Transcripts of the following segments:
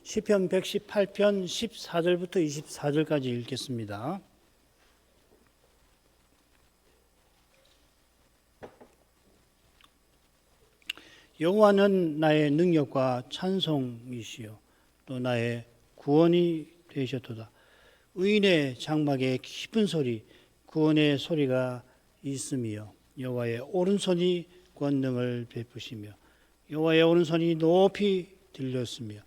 시편 118편 14절부터 24절까지 읽겠습니다. 여호와는 나의 능력과 찬송이시요 또 나의 구원이 되셨도다. 의인의 장막에 깊은 소리, 구원의 소리가 있으며 여호와의 오른손이 권능을 베푸시며 여호와의 오른손이 높이 들렸으며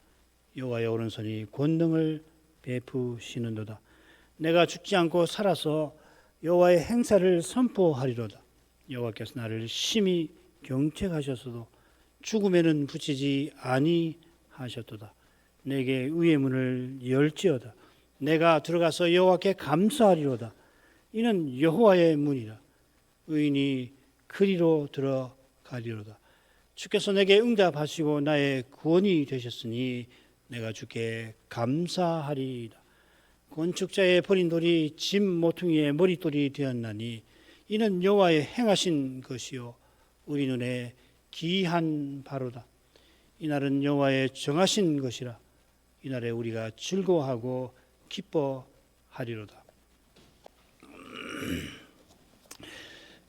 여호와의 오른손이 권능을 베푸시는도다. 내가 죽지 않고 살아서 여호와의 행사를 선포하리로다. 여호와께서 나를 심히 경책하셨어도 죽음에는 붙이지 아니하셨도다. 내게 의의 문을 열지어다. 내가 들어가서 여호와께 감사하리로다. 이는 여호와의 문이라. 의인이 그리로 들어가리로다. 주께서 내게 응답하시고 나의 구원이 되셨으니 내가 주께 감사하리이다. 건축자의 버린 돌이 짐 모퉁이의 머릿돌이 되었나니 이는 여호와의 행하신 것이요 우리 눈에 기이한 바로다. 이날은 여호와의 정하신 것이라. 이날에 우리가 즐거워하고 기뻐하리로다.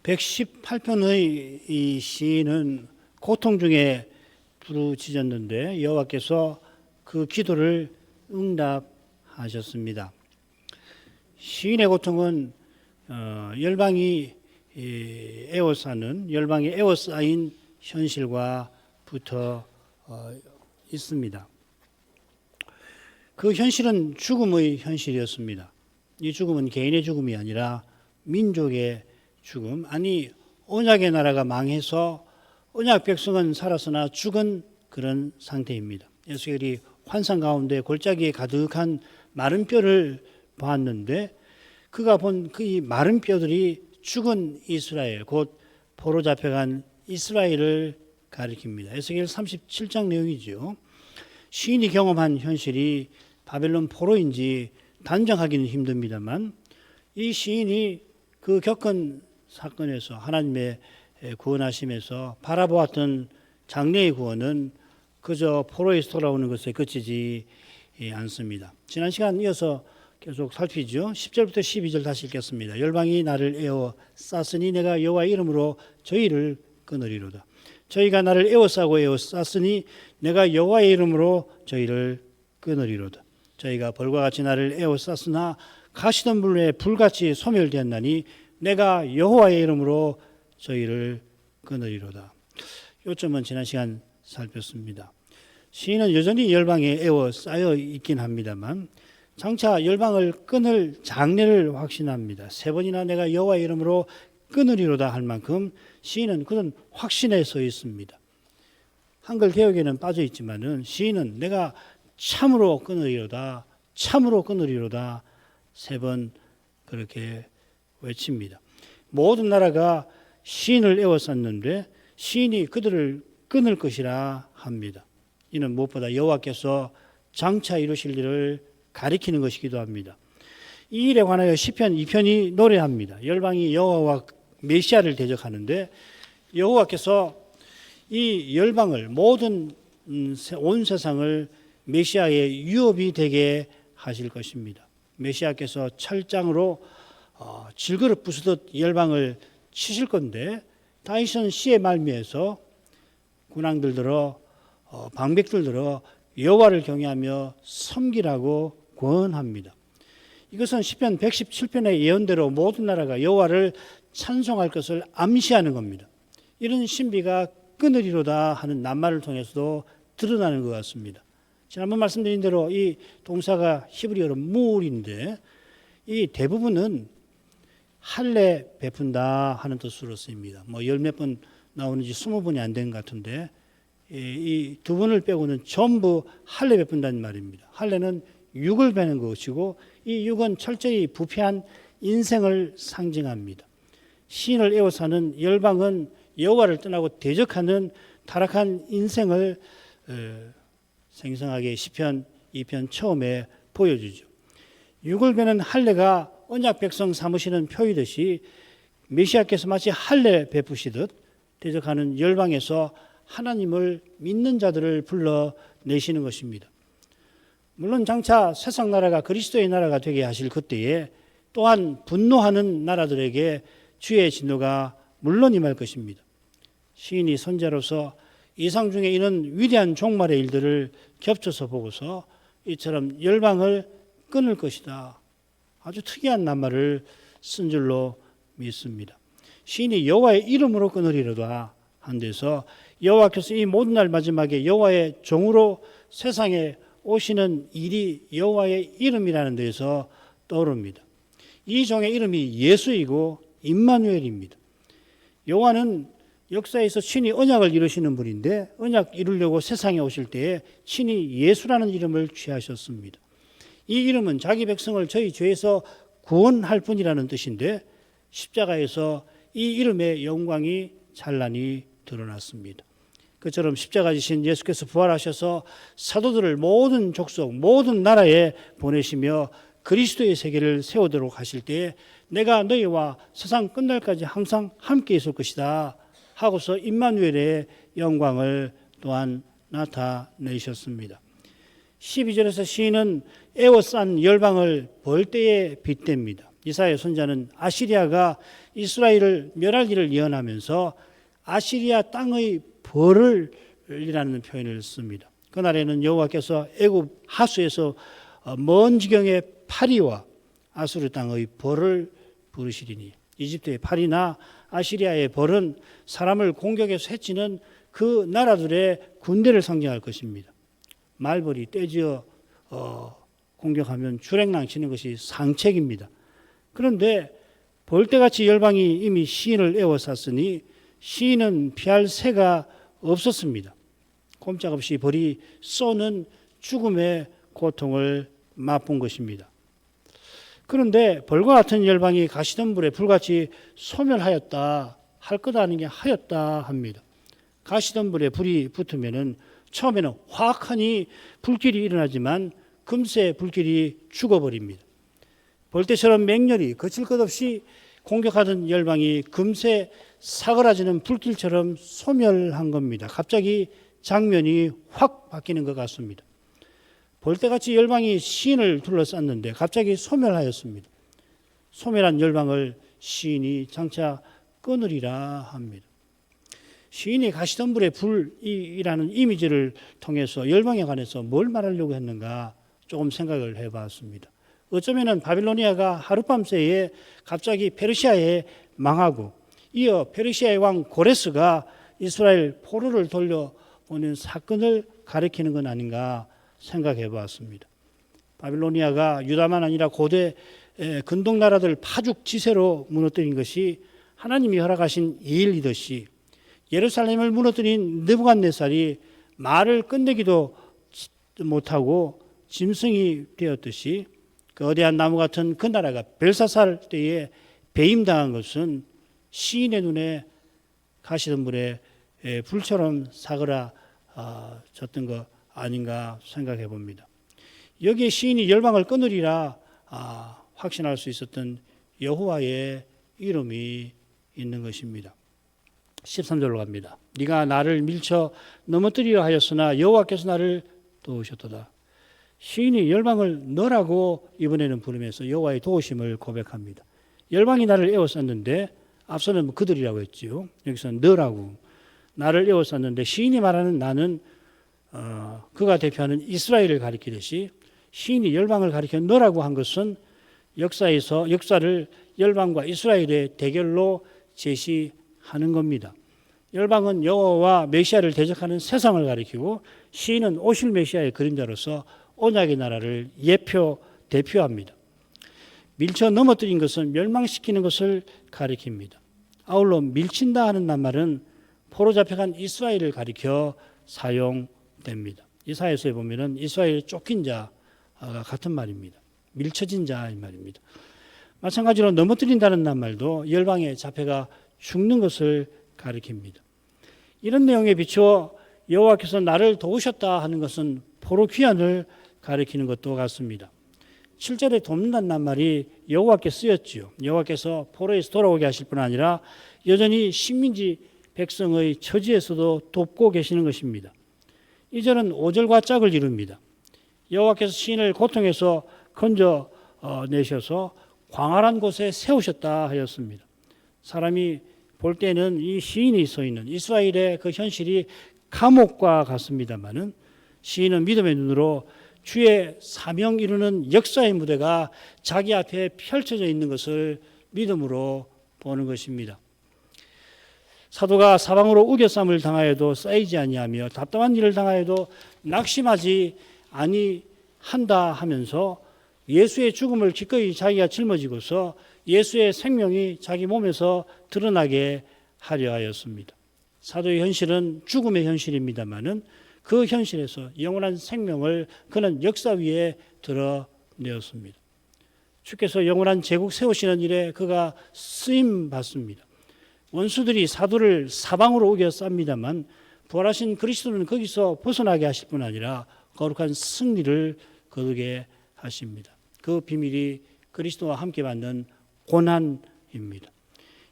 118편의 이 시인은 고통 중에 부르짖었는데 여호와께서 그 기도를 응답하셨습니다. 시인의 고통은 열방이 에워싸인 현실과 붙어 있습니다. 그 현실은 죽음의 현실이었습니다. 이 죽음은 개인의 죽음이 아니라 민족의 죽음, 아니 언약의 나라가 망해서 언약 백성은 살았으나 죽은 그런 상태입니다. 에스겔이 환상 가운데 골짜기에 가득한 마른 뼈를 보았는데 그가 본 그 이 마른 뼈들이 죽은 이스라엘, 곧 포로 잡혀간 이스라엘을 가리킵니다. 에스겔 37장 내용이죠. 시인이 경험한 현실이 바벨론 포로인지 단정하기는 힘듭니다만 이 시인이 그 겪은 사건에서 하나님의 구원하심에서 바라보았던 장래의 구원은 그저 포로에서 돌아오는 것에 그치지 않습니다. 지난 시간 이어서 계속 살피죠. 10절부터 12절 다시 읽겠습니다. 열방이 나를 에워 쌌으니 내가 여호와의 이름으로 저희를 끊으리로다. 저희가 나를 에워싸고 에워쌌으니 내가 여호와의 이름으로 저희를 끊으리로다. 저희가 벌과 같이 나를 에워쌌으나 가시던 물에 불같이 소멸되었나니 내가 여호와의 이름으로 저희를 끊으리로다. 요점은 지난 시간 살폈습니다. 시인은 여전히 열방에 에워싸여 있긴 합니다만 장차 열방을 끊을 장래를 확신합니다. 3번이나 내가 여호와의 이름으로 끊으리로다 할 만큼 시인은 그런 확신에 서 있습니다. 한글 개혁에는 빠져 있지만은 시인은 내가 참으로 끊으리로다, 참으로 끊으리로다 3번 그렇게 외칩니다. 모든 나라가 시인을 에워쌌는데 시인이 그들을 끊을 것이라 합니다. 이는 무엇보다 여호와께서 장차 이루실 일을 가리키는 것이기도 합니다. 이 일에 관하여 시편 2편이 노래합니다. 열방이 여호와와 메시아를 대적하는데 여호와께서 이 열방을 모든 온 세상을 메시아의 유업이 되게 하실 것입니다. 메시아께서 철장으로 질그릇 부수듯 열방을 치실 건데 다윗은 시의 말미에서 군왕들 들어 방백들 들어 여호와를 경외하며 섬기라고 권합니다. 이것은 시편 117편의 예언대로 모든 나라가 여호와를 찬송할 것을 암시하는 겁니다. 이런 신비가 끊으리로다 하는 낱말을 통해서도 드러나는 것 같습니다. 지난번 말씀드린 대로 이 동사가 히브리어로 무울인데 이 대부분은 할례 베푼다 하는 뜻으로 쓰입니다. 열 몇 번 나오는지 20번이 안 된 것 같은데 이 두 번을 빼고는 전부 할례 베푼다는 말입니다. 할례는 육을 베는 것이고 이 육은 철저히 부패한 인생을 상징합니다. 시인을 에워싸는 열방은 여호와를 떠나고 대적하는 타락한 인생을 생생하게 시편 2편 처음에 보여주죠. 육을 베는 할례가 언약 백성 삼으시는 표이듯이 메시아께서 마치 할례 베푸시듯 대적하는 열방에서 하나님을 믿는 자들을 불러내시는 것입니다. 물론 장차 세상 나라가 그리스도의 나라가 되게 하실 그때에 또한 분노하는 나라들에게 주의 진노가 물론 임할 것입니다. 시인이 선자로서 이상 중에 이런 위대한 종말의 일들을 겹쳐서 보고서 이처럼 열방을 끊을 것이다. 아주 특이한 낱말을 쓴 줄로 믿습니다. 시인이 여호와의 이름으로 끊으리로다 한 데서 여호와께서 이 모든 날 마지막에 여호와의 종으로 세상에 오시는 일이 여호와의 이름이라는 데서 떠오릅니다. 이 종의 이름이 예수이고 임마누엘입니다. 여호와는 역사에서 친히 언약을 이루시는 분인데 언약 이루려고 세상에 오실 때에 친히 예수라는 이름을 취하셨습니다. 이 이름은 자기 백성을 저희 죄에서 구원할 분이라는 뜻인데 십자가에서 이 이름의 영광이 찬란히 드러났습니다. 그처럼 십자가 지신 예수께서 부활하셔서 사도들을 모든 족속, 모든 나라에 보내시며 그리스도의 세계를 세우도록 하실 때에 내가 너희와 세상 끝날까지 항상 함께 있을 것이다 하고서 임마누엘의 영광을 또한 나타내셨습니다. 12절에서 시인은 에워싼 열방을 벌떼에 빗댑니다. 이사야 선자는 아시리아가 이스라엘을 멸할 일을 예언하면서 아시리아 땅의 벌을 이라는 표현을 씁니다. 그날에는 여호와께서 애굽 하수에서 먼 지경의 파리와 아수르 땅의 벌을 부르시리니 이집트의 파리나 아시리아의 벌은 사람을 공격해서 해치는 그 나라들의 군대를 상징할 것입니다. 말벌이 떼지어 공격하면 주랭랑 치는 것이 상책입니다. 그런데 벌떼같이 열방이 이미 시인을 에워쌌으니 시인은 피할 새가 없었습니다. 꼼짝없이 벌이 쏘는 죽음의 고통을 맛본 것입니다. 그런데 벌과 같은 열방이 가시덤불에 불같이 소멸하였다 할 것 아닌 게 하였다 합니다. 가시덤불에 불이 붙으면은 처음에는 화학하니 불길이 일어나지만 금세 불길이 죽어버립니다. 벌떼처럼 맹렬히 거칠 것 없이 공격하던 열방이 금세 사그라지는 불길처럼 소멸한 겁니다. 갑자기 장면이 확 바뀌는 것 같습니다. 벌떼같이 열방이 시인을 둘러쌌는데 갑자기 소멸하였습니다. 소멸한 열방을 시인이 장차 끊으리라 합니다. 시인이 가시덤불의 불이라는 이미지를 통해서 열방에 관해서 뭘 말하려고 했는가 조금 생각을 해봤습니다. 어쩌면 바빌로니아가 하룻밤새에 갑자기 페르시아에 망하고 이어 페르시아의 왕 고레스가 이스라엘 포로를 돌려보낸 사건을 가리키는 건 아닌가 생각해 봤습니다. 바빌로니아가 유다만 아니라 고대 근동 나라들 파죽 지세로 무너뜨린 것이 하나님이 허락하신 일이듯이 예루살렘을 무너뜨린 느부갓네살이 말을 끝내기도 못하고 짐승이 되었듯이 거대한 나무 같은 그 나라가 벨사살 때에 배임당한 것은 시인의 눈에 가시덤불에 불처럼 사그라졌던 것 아닌가 생각해 봅니다. 여기에 시인이 열방을 끊으리라 확신할 수 있었던 여호와의 이름이 있는 것입니다. 13절로 갑니다. 네가 나를 밀쳐 넘어뜨리려 하였으나 여호와께서 나를 도우셨도다. 시인이 열방을 너라고 이번에는 부르면서 여호와의 도우심을 고백합니다. 열방이 나를 에워쌌는데 앞서는 그들이라고 했지요. 여기서 너라고 나를 에워쌌는데 시인이 말하는 나는 그가 대표하는 이스라엘을 가리키듯이 시인이 열방을 가리켜 너라고 한 것은 역사를 열방과 이스라엘의 대결로 제시하는 겁니다. 열방은 여호와와 메시아를 대적하는 세상을 가리키고 시인은 오실 메시아의 그림자로서 언약의 나라를 대표합니다. 밀쳐 넘어뜨린 것은 멸망시키는 것을 가리킵니다. 아울러 밀친다 하는 낱말은 포로 잡혀간 이스라엘을 가리켜 사용됩니다. 이사야서에 보면은 이스라엘 쫓긴 자가 같은 말입니다. 밀쳐진 자 이 말입니다. 마찬가지로 넘어뜨린다는 낱말도 열방의 자폐가 죽는 것을 가리킵니다. 이런 내용에 비추어 여호와께서 나를 도우셨다 하는 것은 포로 귀환을 가리키는 것도 같습니다. 7절에 돕는다는 낱말이 여호와께 쓰였지요. 여호와께서 포로에서 돌아오게 하실 뿐 아니라 여전히 식민지 백성의 처지에서도 돕고 계시는 것입니다. 이 절은 5절과 짝을 이룹니다. 여호와께서 시인을 고통에서 건져 내셔서 광활한 곳에 세우셨다 하였습니다. 사람이 볼 때는 이 시인이 서 있는 이스라엘의 그 현실이 감옥과 같습니다만은 시인은 믿음의 눈으로 주의 사명 이루는 역사의 무대가 자기 앞에 펼쳐져 있는 것을 믿음으로 보는 것입니다. 사도가 사방으로 우겨쌈을 당하여도 쌓이지 아니하며 답답한 일을 당하여도 낙심하지 아니한다 하면서 예수의 죽음을 기꺼이 자기가 짊어지고서 예수의 생명이 자기 몸에서 드러나게 하려 하였습니다. 사도의 현실은 죽음의 현실입니다마는 그 현실에서 영원한 생명을 그는 역사 위에 드러내었습니다. 주께서 영원한 제국 세우시는 일에 그가 쓰임 받습니다. 원수들이 사도를 사방으로 우겨 쌉니다만 부활하신 그리스도는 거기서 벗어나게 하실 뿐 아니라 거룩한 승리를 거두게 하십니다. 그 비밀이 그리스도와 함께 받는 고난입니다.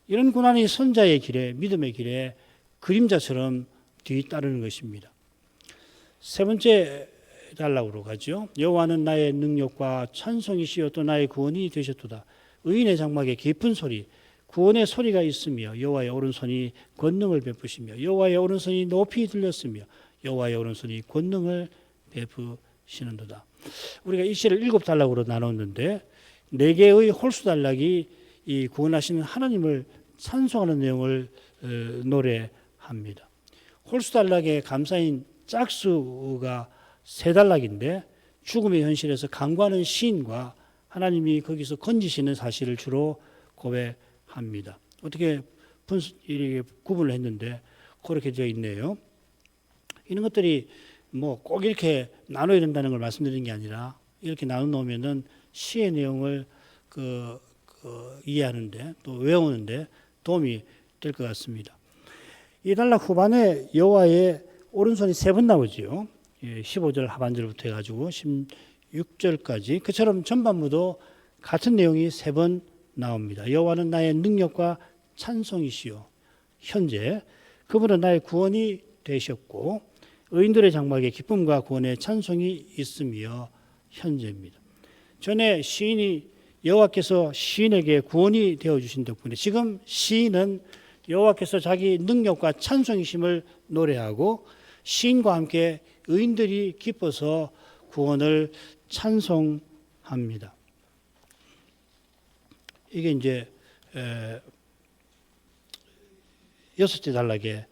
이런 고난이 선자의 길에, 믿음의 길에 그림자처럼 뒤따르는 것입니다. 세 번째 단락으로 가죠. 여호와는 나의 능력과 찬송이시요 또 나의 구원이 되셨도다. 의인의 장막에 깊은 소리, 구원의 소리가 있으며 여호와의 오른손이 권능을 베푸시며 여호와의 오른손이 높이 들렸으며 여호와의 오른손이 권능을 베푸시는도다. 우리가 이 시를 7단락으로 나눴는데 4개의 홀수 단락이 이 구원하시는 하나님을 찬송하는 내용을 노래합니다. 홀수 단락의 감사인 짝수가 3단락인데 죽음의 현실에서 간구하는 시인과 하나님이 거기서 건지시는 사실을 주로 고백합니다. 어떻게 이렇게 구분을 했는데 그렇게 되어 있네요. 이런 것들이 뭐 꼭 이렇게 나눠야 된다는 걸 말씀드리는 게 아니라 이렇게 나눠놓으면은 시의 내용을 이해하는데 또 외우는데 도움이 될 것 같습니다. 이 단락 후반에 여호와의 오른손이 3번 나오지요. 15절 하반절부터 해가지고 16절까지 그처럼 전반부도 같은 내용이 3번 나옵니다. 여호와는 나의 능력과 찬송이시요 현재 그분은 나의 구원이 되셨고 의인들의 장막에 기쁨과 구원의 찬송이 있으며 현재입니다. 전에 시인이 여호와께서 시인에게 구원이 되어주신 덕분에 지금 시인은 여호와께서 자기 능력과 찬송이심을 노래하고 시인과 함께 의인들이 기뻐서 구원을 찬송합니다. 이게 이제 6째 단락에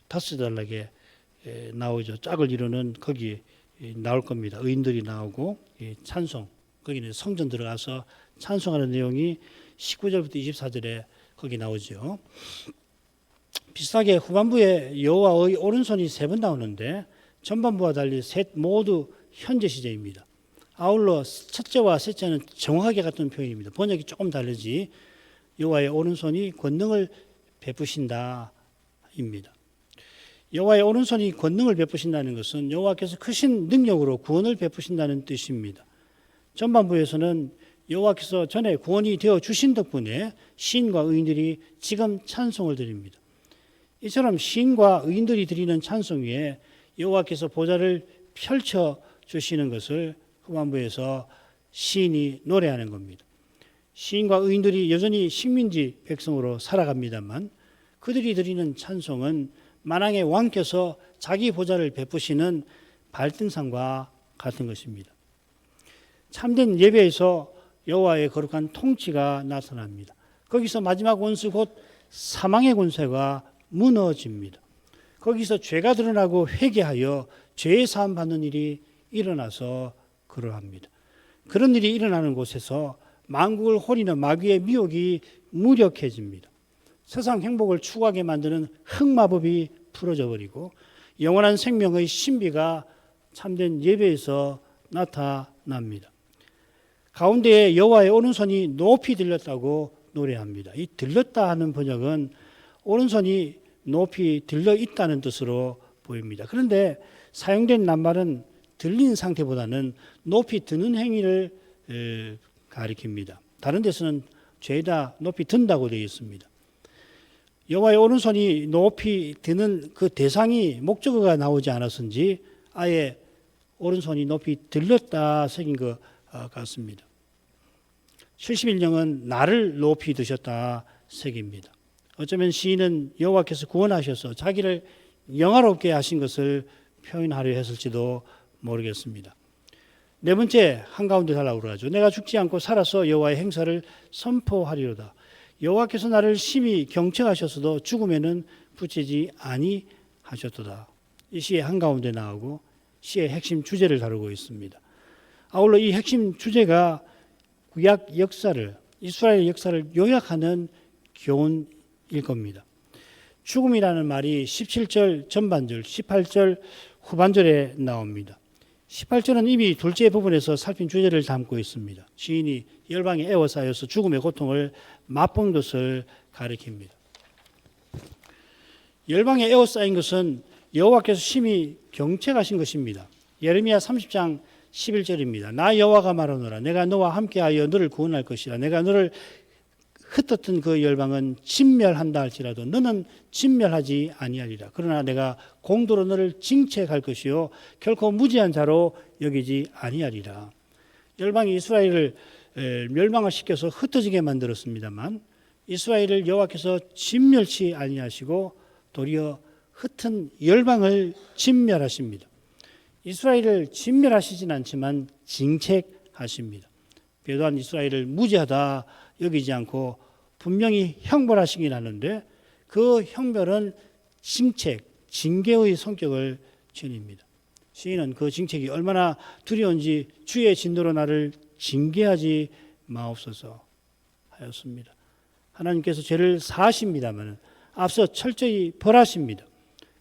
5째 단락에 나오죠. 짝을 이루는 거기 나올 겁니다. 의인들이 나오고 찬송 거기는 성전 들어가서 찬송하는 내용이 19절부터 24절에 거기 나오죠. 비슷하게 후반부에 여호와의 오른손이 3번 나오는데 전반부와 달리 셋 모두 현재 시제입니다. 아울러 첫째와 셋째는 정확하게 같은 표현입니다. 번역이 조금 다르지. 여호와의 오른손이 권능을 베푸신다 입니다. 여호와의 오른손이 권능을 베푸신다는 것은 여호와께서 크신 능력으로 구원을 베푸신다는 뜻입니다. 전반부에서는 여호와께서 전에 구원이 되어 주신 덕분에 시인과 의인들이 지금 찬송을 드립니다. 이처럼 시인과 의인들이 드리는 찬송 위에 여호와께서 보좌를 펼쳐 주시는 것을 후반부에서 시인이 노래하는 겁니다. 시인과 의인들이 여전히 식민지 백성으로 살아갑니다만 그들이 드리는 찬송은 만왕의 왕께서 자기 보좌를 베푸시는 발등상과 같은 것입니다. 참된 예배에서 여호와의 거룩한 통치가 나타납니다. 거기서 마지막 원수 곧 사망의 권세가 무너집니다. 거기서 죄가 드러나고 회개하여 죄의 사함 받는 일이 일어나서 그러합니다. 그런 일이 일어나는 곳에서 만국을 홀리는 마귀의 미혹이 무력해집니다. 세상 행복을 추구하게 만드는 흑마법이 풀어져 버리고 영원한 생명의 신비가 참된 예배에서 나타납니다. 가운데에 여호와의 오른손이 높이 들렸다고 노래합니다. 이 들렸다 하는 번역은 오른손이 높이 들려 있다는 뜻으로 보입니다. 그런데 사용된 낱말은 들린 상태보다는 높이 드는 행위를 가리킵니다. 다른 데서는 죄다 높이 든다고 되어 있습니다. 여호와의 오른손이 높이 드는 그 대상이 목적어가 나오지 않았은지 아예 오른손이 높이 들렸다 새긴 것 같습니다. 71영은 나를 높이 드셨다 새깁니다. 어쩌면 시인은 여호와께서 구원하셔서 자기를 영화롭게 하신 것을 표현하려 했을지도 모르겠습니다. 네 번째 한가운데 달라고 그러죠. 내가 죽지 않고 살아서 여호와의 행사를 선포하리로다. 여호와께서 나를 심히 경책하셨어도 죽음에는 붙이지 아니하셨도다. 이 시의 한가운데 나오고 시의 핵심 주제를 다루고 있습니다. 아울러 이 핵심 주제가 구약 역사를, 이스라엘 역사를 요약하는 교훈일 겁니다. 죽음이라는 말이 17절 전반절, 18절 후반절에 나옵니다. 18절은 이미 둘째 부분에서 살핀 주제를 담고 있습니다. 시인이 열방에 애워싸여서 죽음의 고통을 맛본 것을 가리킵니다. 열방에 애워싸인 것은 여호와께서 심히 경책하신 것입니다. 예레미야 30장 11절입니다. 나 여호와가 말하노라. 내가 너와 함께하여 너를 구원할 것이라. 내가 너를 흩었던 그 열방은 진멸한다 할지라도 너는 진멸하지 아니하리라. 그러나 내가 공도로 너를 징책할 것이요 결코 무지한 자로 여기지 아니하리라. 열방이 이스라엘을 멸망을 시켜서 흩어지게 만들었습니다만 이스라엘을 여호와께서 진멸치 아니하시고 도리어 흩은 열방을 진멸하십니다. 이스라엘을 진멸하시진 않지만 징책하십니다. 또한 이스라엘을 무지하다 여기지 않고 분명히 형벌하시긴 하는데 그 형벌은 징책, 징계의 성격을 지닙니다. 시인은 그 징책이 얼마나 두려운지 주의 진노로 나를 징계하지 마옵소서 하였습니다. 하나님께서 죄를 사하십니다만 앞서 철저히 벌하십니다.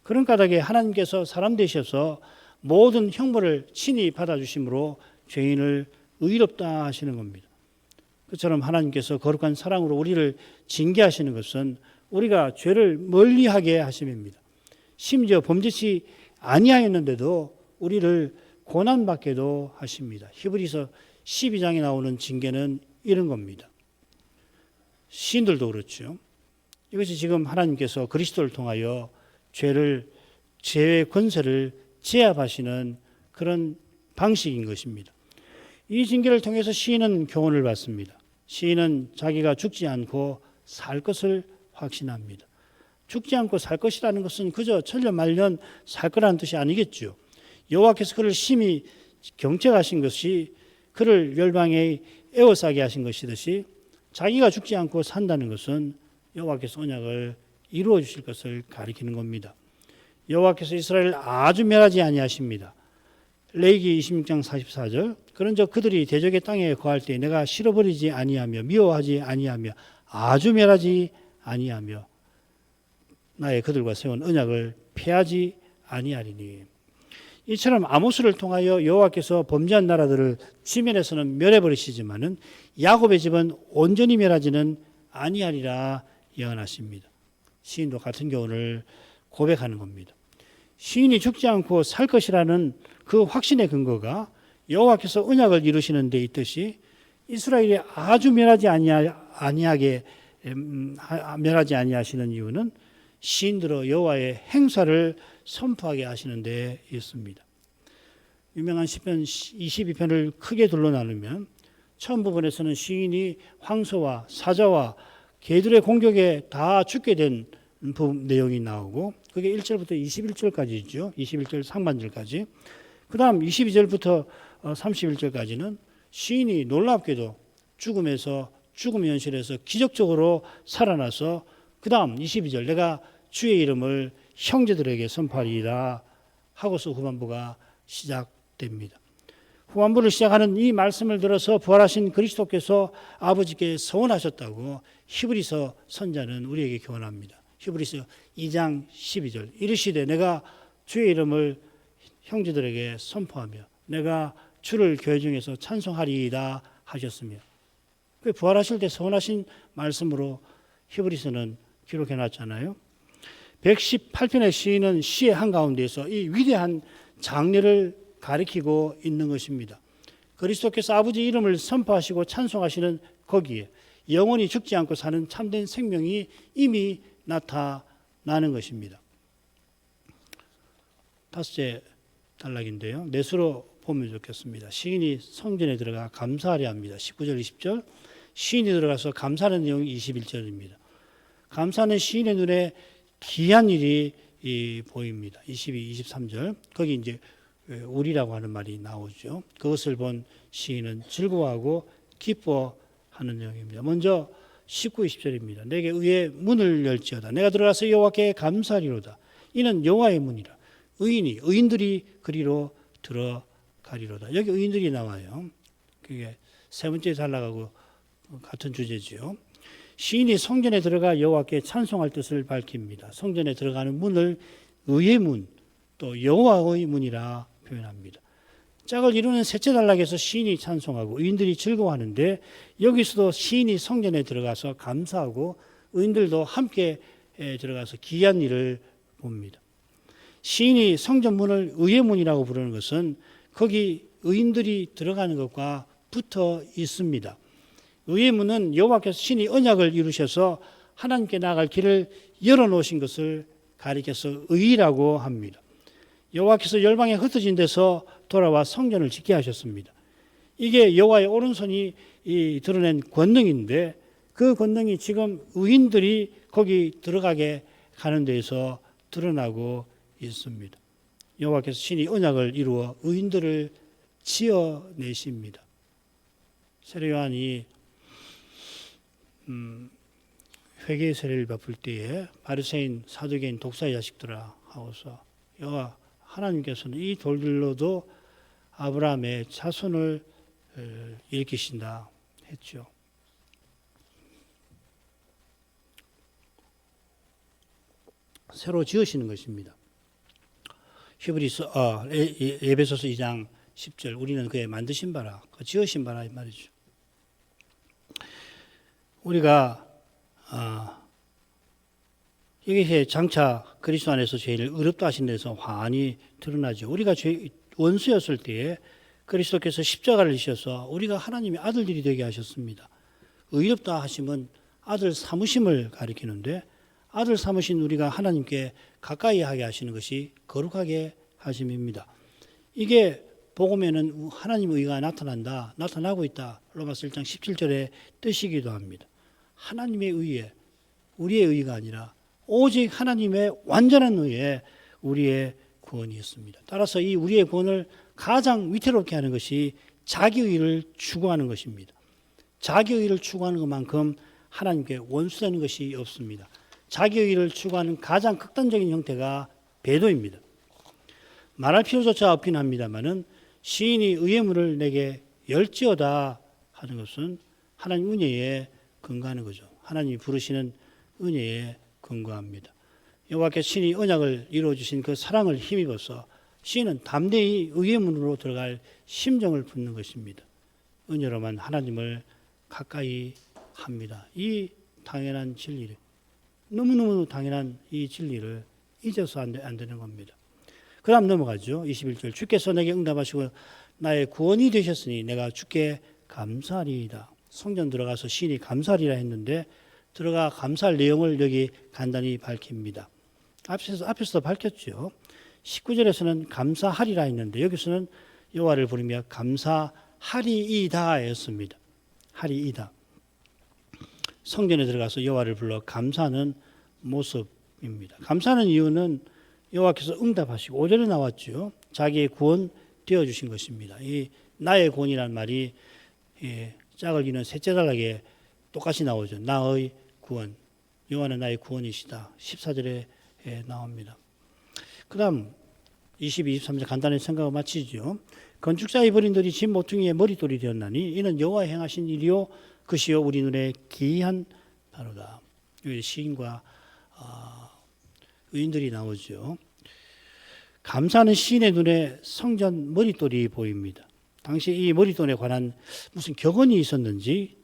그런 까닭에 하나님께서 사람 되셔서 모든 형벌을 친히 받아주심으로 죄인을 의롭다 하시는 겁니다. 그처럼 하나님께서 거룩한 사랑으로 우리를 징계하시는 것은 우리가 죄를 멀리하게 하심입니다. 심지어 범죄치 아니하였는데도 우리를 고난받게도 하십니다. 히브리서 12장에 나오는 징계는 이런 겁니다. 시인들도 그렇죠. 이것이 지금 하나님께서 그리스도를 통하여 죄의 권세를 제압하시는 그런 방식인 것입니다. 이 징계를 통해서 시인은 교훈을 받습니다. 시인은 자기가 죽지 않고 살 것을 확신합니다. 죽지 않고 살 것이라는 것은 그저 천년만년 살 거라는 뜻이 아니겠죠. 여호와께서 그를 심히 경책하신 것이 그를 열방에 에워싸게 하신 것이듯이 자기가 죽지 않고 산다는 것은 여호와께서 언약을 이루어 주실 것을 가리키는 겁니다. 여호와께서 이스라엘을 아주 멸하지 아니하십니다. 레위기 26장 44절 그런즉 그들이 대적의 땅에 거할 때 내가 실어버리지 아니하며 미워하지 아니하며 아주 멸하지 아니하며 나의 그들과 세운 언약을 폐하지 아니하리니. 이처럼 아모스를 통하여 여호와께서 범죄한 나라들을 지면에서는 멸해버리시지만은 야곱의 집은 온전히 멸하지는 아니하리라 예언하십니다. 시인도 같은 교훈을 고백하는 겁니다. 시인이 죽지 않고 살 것이라는 그 확신의 근거가 여호와께서 언약을 이루시는 데 있듯이 이스라엘이 아주 멸하지 아니하시는 이유는 시인들어 여호와의 행사를 선포하게 하시는 데 있습니다. 유명한 시편 22편을 크게 둘러 나누면 처음 부분에서는 시인이 황소와 사자와 개들의 공격에 다 죽게 된 내용이 나오고 그게 1절부터 21절까지 있죠. 21절 상반절까지. 그 다음 22절부터 31절까지는 시인이 놀랍게도 죽음의 현실에서 기적적으로 살아나서 그 다음 22절 내가 주의 이름을 형제들에게 선포하리라 하고서 후반부가 시작됩니다. 후반부를 시작하는 이 말씀을 들어서 부활하신 그리스도께서 아버지께 서원하셨다고 히브리서 선자는 우리에게 교훈합니다. 히브리서 2장 12절 이르시되 내가 주의 이름을 형제들에게 선포하며 내가 주를 교회 중에서 찬송하리이다 하셨으며 그 부활하실 때 서원하신 말씀으로 히브리서는 기록해놨잖아요. 118편의 시인은 시의 한가운데에서 이 위대한 장례를 가리키고 있는 것입니다. 그리스도께서 아버지 이름을 선포하시고 찬송하시는 거기에 영원히 죽지 않고 사는 참된 생명이 이미 나타나는 것입니다. 다섯째 단락인데요. 넷으로 보면 좋겠습니다. 시인이 성전에 들어가 감사하려 합니다. 19절 20절. 시인이 들어가서 감사하는 내용이 21절입니다. 감사는 시인의 눈에 귀한 일이 보입니다. 22, 23절. 거기 이제 우리라고 하는 말이 나오죠. 그것을 본 시인은 즐거워하고 기뻐하는 내용입니다. 먼저 19, 20절입니다. 내게 의의 문을 열지어다. 내가 들어가서 여호와께 감사하리로다. 이는 여호와의 문이라. 의인들이 그리로 들어가리로다. 여기 의인들이 나와요. 그게 세 번째 단락하고 같은 주제지요. 시인이 성전에 들어가 여호와께 찬송할 뜻을 밝힙니다. 성전에 들어가는 문을 의의 문, 또 여호와의 문이라 표현합니다. 짝을 이루는 셋째 단락에서 시인이 찬송하고 의인들이 즐거워하는데 여기서도 시인이 성전에 들어가서 감사하고 의인들도 함께 들어가서 귀한 일을 봅니다. 시인이 성전 문을 의의 문이라고 부르는 것은 거기 의인들이 들어가는 것과 붙어 있습니다. 의의 문은 여호와께서 신이 언약을 이루셔서 하나님께 나아갈 길을 열어놓으신 것을 가리켜서 의라고 합니다. 여호와께서 열방에 흩어진 데서 돌아와 성전을 짓게 하셨습니다. 이게 여호와의 오른손이 드러낸 권능인데 그 권능이 지금 의인들이 거기 들어가게 하는 데에서 드러나고 있습니다. 여호와께서 신이 언약을 이루어 의인들을 지어내십니다. 세례 요한이 회개의 세례를 베풀 때에 바리새인, 사두개인, 독사의 자식들아 하고서 여호와 하나님께서는 이 돌들로도 아브라함의 자손을 일으키신다 했죠. 새로 지으시는 것입니다. 에베소서 2장 10절 우리는 그의 만드신 바라, 그 지으신 바라 이 말이죠. 우리가 여기에 장차 그리스도 안에서 죄를 의롭다 하신 데서 환히 드러나죠. 우리가 원수였을 때에 그리스도께서 십자가를 지셔서 우리가 하나님의 아들들이 되게 하셨습니다. 의롭다 하심은 아들 삼으심을 가리키는데 아들 삼으신 우리가 하나님께 가까이 하게 하시는 것이 거룩하게 하심입니다. 이게 복음에는 하나님의 의가 나타나고 있다. 로마서 1장 17절의 뜻이기도 합니다. 하나님의 의에 우리의 의가 아니라 오직 하나님의 완전한 의에 우리의 구원이 있습니다. 따라서 이 우리의 구원을 가장 위태롭게 하는 것이 자기의를 추구하는 것입니다. 자기의를 추구하는 것만큼 하나님께 원수되는 것이 없습니다. 자기의를 추구하는 가장 극단적인 형태가 배도입니다. 말할 필요조차 없긴 합니다만은 시인이 의의 문을 내게 열지어다 하는 것은 하나님 은혜에 근거하는 거죠. 하나님이 부르시는 은혜에 근거합니다. 여호와께서 신이 언약을 이루어주신 그 사랑을 힘입어서 시인은 담대히 의의 문으로 들어갈 심정을 품는 것입니다. 은혜로만 하나님을 가까이 합니다. 이 당연한 진리를, 너무너무 당연한 이 진리를 잊어서 안 되는 겁니다. 그 다음 넘어가죠. 21절. 주께서 내게 응답하시고 나의 구원이 되셨으니 내가 주께 감사하리이다. 성전 들어가서 시인이 감사하리라 했는데 들어가 감사할 내용을 여기 간단히 밝힙니다. 앞에서도 밝혔죠. 19절에서는 감사하리라 했는데 여기서는 여호와를 부르며 감사하리이다 했습니다. 하리이다. 성전에 들어가서 여호와를 불러 감사하는 모습입니다. 감사하는 이유는 여호와께서 응답하시고 5절에 나왔죠. 자기의 구원 되어주신 것입니다. 이 나의 구원이라는 말이 짝을 이루는 셋째 단락에 똑같이 나오죠. 나의 구원. 여호와는 나의 구원이시다. 14절에 나옵니다. 그 다음 22, 23절 간단히 생각을 마치죠. 건축자의 버린돌이 집 모퉁이의 머릿돌이 되었나니 이는 여호와 행하신 일이요 그시요 우리 눈에 기이한 바로다. 여기 시인과 의인들이 나오죠. 감사하는 시인의 눈에 성전 머릿돌이 보입니다. 당시 이 머릿돌에 관한 무슨 격언이 있었는지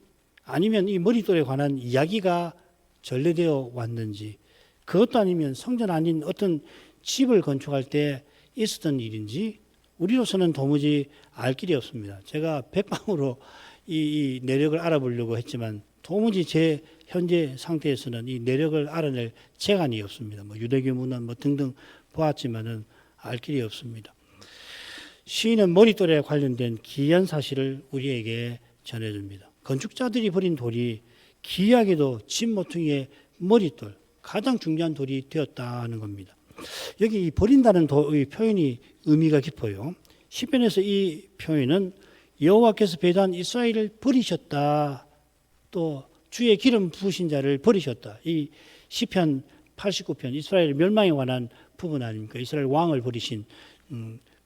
아니면 이 머릿돌에 관한 이야기가 전래되어 왔는지 그것도 아니면 성전 아닌 어떤 집을 건축할 때 있었던 일인지 우리로서는 도무지 알 길이 없습니다. 제가 백방으로 이 내력을 알아보려고 했지만 도무지 제 현재 상태에서는 이 내력을 알아낼 재간이 없습니다. 유대교 문화 등등 보았지만은 알 길이 없습니다. 시인은 머릿돌에 관련된 기이한 사실을 우리에게 전해줍니다. 건축자들이 버린 돌이 기이하게도 집 모퉁이의 머릿돌, 가장 중요한 돌이 되었다는 겁니다. 여기 이 버린다는 이 표현이 의미가 깊어요. 시편에서 이 표현은 여호와께서 배도한 이스라엘을 버리셨다, 또 주의 기름 부으신 자를 버리셨다. 이 시편 89편 이스라엘 멸망에 관한 부분 아닙니까? 이스라엘 왕을 버리신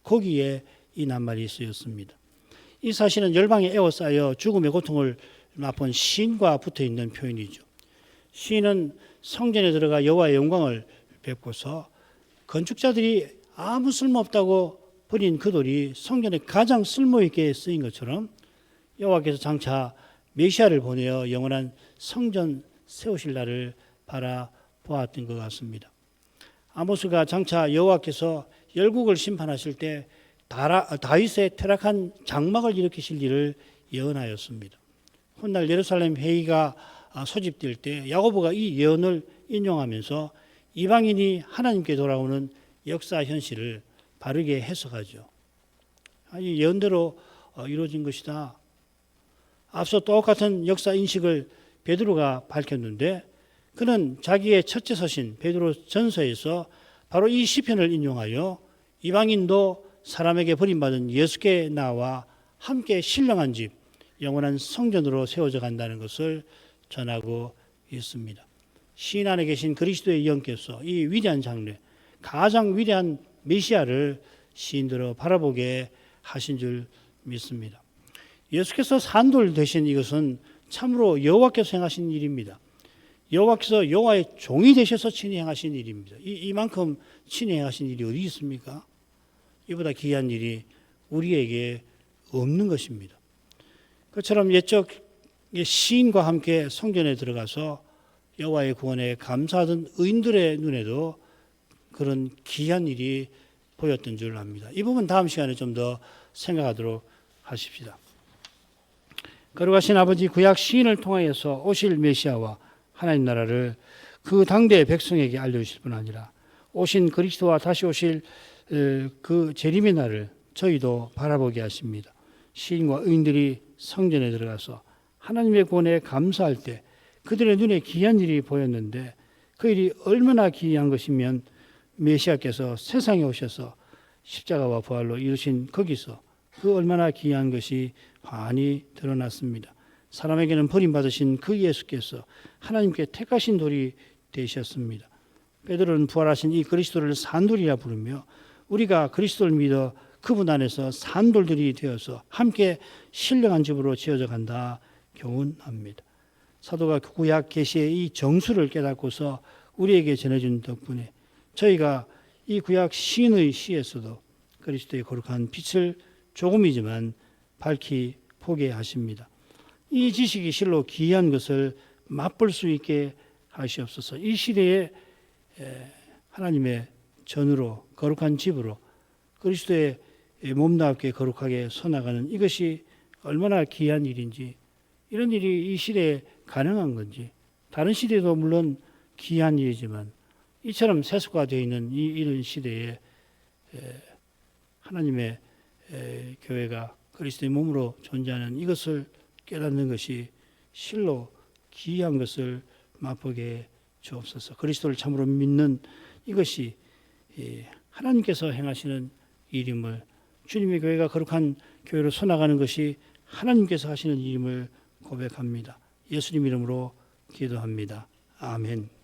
거기에 이 낱말이 쓰였습니다. 이 사실은 열방에 에워싸여 죽음의 고통을 맛본 시인과 붙어있는 표현이죠. 시인은 성전에 들어가 여호와의 영광을 뵙고서 건축자들이 아무 쓸모없다고 버린 그 돌이 성전에 가장 쓸모있게 쓰인 것처럼 여호와께서 장차 메시아를 보내어 영원한 성전 세우실 날을 바라보았던 것 같습니다. 아모스가 장차 여호와께서 열국을 심판하실 때 다윗의 퇴락한 장막을 일으키실 일을 예언하였습니다. 훗날 예루살렘 회의가 소집될 때 야고보가 이 예언을 인용하면서 이방인이 하나님께 돌아오는 역사 현실을 바르게 해석하죠. 이 예언대로 이루어진 것이다. 앞서 똑같은 역사 인식을 베드로가 밝혔는데 그는 자기의 첫째 서신 베드로 전서에서 바로 이 시편을 인용하여 이방인도 사람에게 버림받은 예수께 나와 함께 신령한 집, 영원한 성전으로 세워져 간다는 것을 전하고 있습니다. 시인 안에 계신 그리스도의 영께서 이 위대한 장래, 가장 위대한 메시아를 시인들어 바라보게 하신 줄 믿습니다. 예수께서 산돌 되신 이것은 참으로 여호와께서 행하신 일입니다. 여호와께서 여호와의 종이 되셔서 친히 행하신 일입니다. 이만큼 친히 행하신 일이 어디 있습니까? 이보다 귀한 일이 우리에게 없는 것입니다. 그처럼 옛적 시인과 함께 성전에 들어가서 여호와의 구원에 감사하던 의인들의 눈에도 그런 귀한 일이 보였던 줄 압니다. 이 부분 다음 시간에 좀 더 생각하도록 하십시다. 거룩하신 아버지, 구약 시인을 통하여서 오실 메시아와 하나님 나라를 그 당대 백성에게 알려주실 뿐 아니라 오신 그리스도와 다시 오실 그 재림의 날을 저희도 바라보게 하십니다. 시인과 의인들이 성전에 들어가서 하나님의 구원에 감사할 때 그들의 눈에 귀한 일이 보였는데 그 일이 얼마나 귀한 것이면 메시아께서 세상에 오셔서 십자가와 부활로 이루신 거기서 그 얼마나 귀한 것이 환히 드러났습니다. 사람에게는 버림받으신 그 예수께서 하나님께 택하신 돌이 되셨습니다. 베드로는 부활하신 이 그리스도를 산돌이라 부르며 우리가 그리스도를 믿어 그분 안에서 산돌들이 되어서 함께 신령한 집으로 지어져 간다 교훈합니다. 사도가 구약 계시의 이 정수를 깨닫고서 우리에게 전해준 덕분에 저희가 이 구약 시인의 시에서도 그리스도의 거룩한 빛을 조금이지만 밝히 보게 하십니다. 이 지식이 실로 귀한 것을 맛볼 수 있게 하시옵소서. 이 시대에 하나님의 전으로 거룩한 집으로 그리스도의 몸답게 거룩하게 서나가는 이것이 얼마나 귀한 일인지, 이런 일이 이 시대에 가능한 건지, 다른 시대도 물론 귀한 일이지만 이처럼 세속화되어 있는 이런 시대에 하나님의 교회가 그리스도의 몸으로 존재하는 이것을 깨닫는 것이 실로 귀한 것을 맛보게 주옵소서. 그리스도를 참으로 믿는 이것이 하나님께서 행하시는 일임을, 주님의 교회가 거룩한 교회로 서나가는 것이 하나님께서 하시는 일임을 고백합니다. 예수님 이름으로 기도합니다. 아멘.